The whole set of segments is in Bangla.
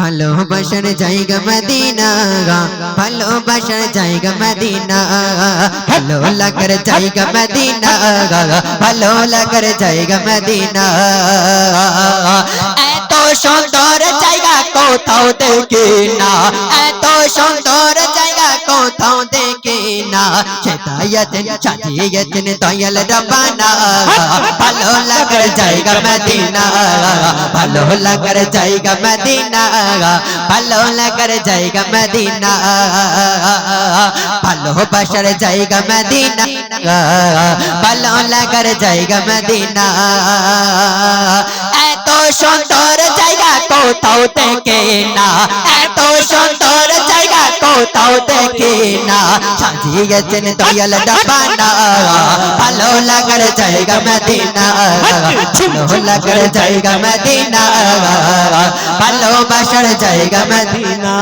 ভালোবাসার জায়গা মদিনা, ভালোবাসার জায়গা মদিনা, ভালো লাগার জায়গা মদিনা, ভালো লাগার জায়গা মদিনা। এত সুন্দর জায়গা কোথাও দেখি না, এত সুন্দর জায়গা কোথাও দেখি না। সেটাইতেন সাজিয়েছেন দয়াল রব্বানা, ভালো লাগার জায়গা মদিনা, ভালো লাগার জায়গা মদিনা, ভালো লাগার জায়গা মদিনা, ভালোবাসার জায়গা মদিনা, ভালো লাগার জায়গা মদিনা। এত সুন্দর জায়গা কোথাও দেখে না, এত সুন্দর জায়গা কোথাও দেখে না। সাজিয়েছেন দয়াল রব্বানা, ভালো লাগার জায়গা মদিনা, ভালো লাগার জায়গা মদিনা, ভালোবাসার জায়গা মদিনা।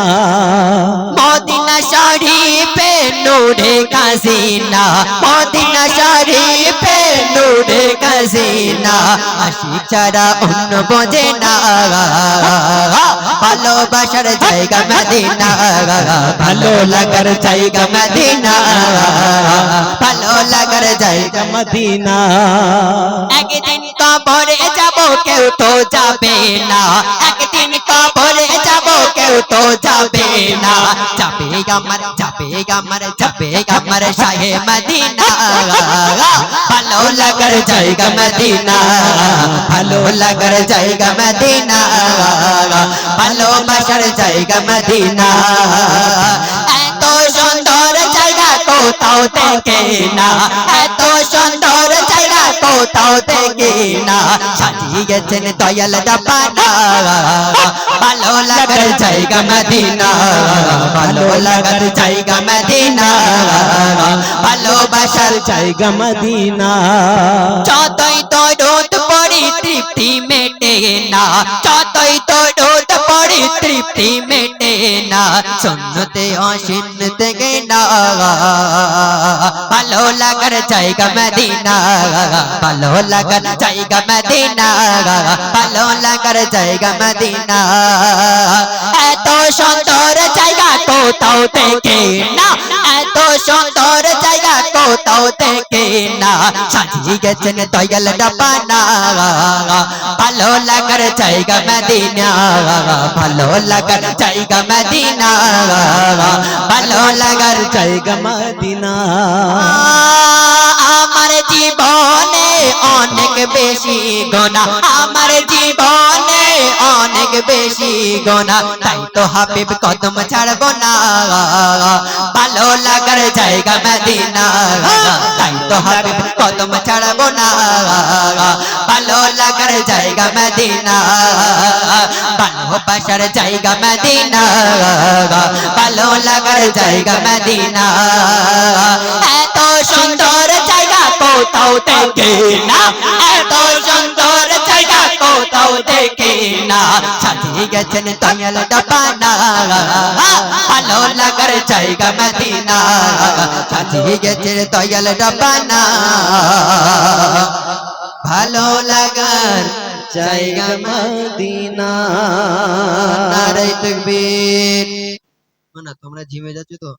মদিনা শরীফে নূরে কাসিনা, মদিনা শরীফে নূরে কাসিনা। আশিক ছাড়া অন্য বোঝে না, ভালোবাসার জায়গা মদিনা, ভালো লাগার জায়গা মদিনা, ভালো লাগার জায়গা মদিনা। একদিন কবরে যাব কেউ তো যাবে না, একদিন কবরে যাব কেউ তো যাবে না। যাবে আমার, যাবে আমার, যাবে আমার শাহে মদিনা, ভালো লাগার জায়গা মদিনা, ভালো লাগার জায়গা মদিনা, ভালোবাসার জায়গা মদিনা। এত সুন্দর জায়গা কোথাও দেখে না, এত সুন্দর জায়গা কোথাও দেখে না। সাজিয়েছেন দয়াল রব্বানা, ভালো লাগার জায়গা মদিনা, ভালো লাগার জায়গা মদিনা, ভালোবাসার জায়গা মদিনা। যতই দরুদ পড়ি তৃপ্তি মেটে না, যতই দরুদ পড়ি তৃপ্তি মেটে না। সুন্নতে অসিন্ন থেকে না, ভালো লাগার জায়গা মদিনা, ভালো লাগার জায়গা মদিনা, ভালো লাগার জায়গা মদিনা। এত সুন্দর জায়গা কোথাও দেখে না, এত সুন্দর জায়গা কোথাও দেখে না। সাজিয়েছেন দয়াল রব্বানা, ভালো লাগার জায়গা মদিনা, ভালো লাগার জায়গা মদিনা, ভালো লাগার জায়গা মদিনা। আমার জীবনে অনেক বেশি গোনা, আমার জীবনে অনেক বেশি গোনা, তাই তো হাবিব কদম ছাড়বো না, ভালো লাগার জায়গা মদিনা, তাই তো হাবিব কদম ছাড়বো না, ভালো লাগার জায়গা মদিনা, ভালোবাসার জায়গা মদিনা, ভালো লাগার জায়গা মদিনা। এত সুন্দর জায়গা কোথাও দেখে না, এত সুন্দর জায়গা কোথাও দেখে না। সাজিয়েছেন দয়াল রব্বানা, ভালো লাগার জায়গা মদিনা, সাজিয়েছেন দয়াল রব্বানা, ভালো লাগার জায়গা মদিনা। নারে তাকবীর। না তোমরা জিমে যাচ্ছ তো।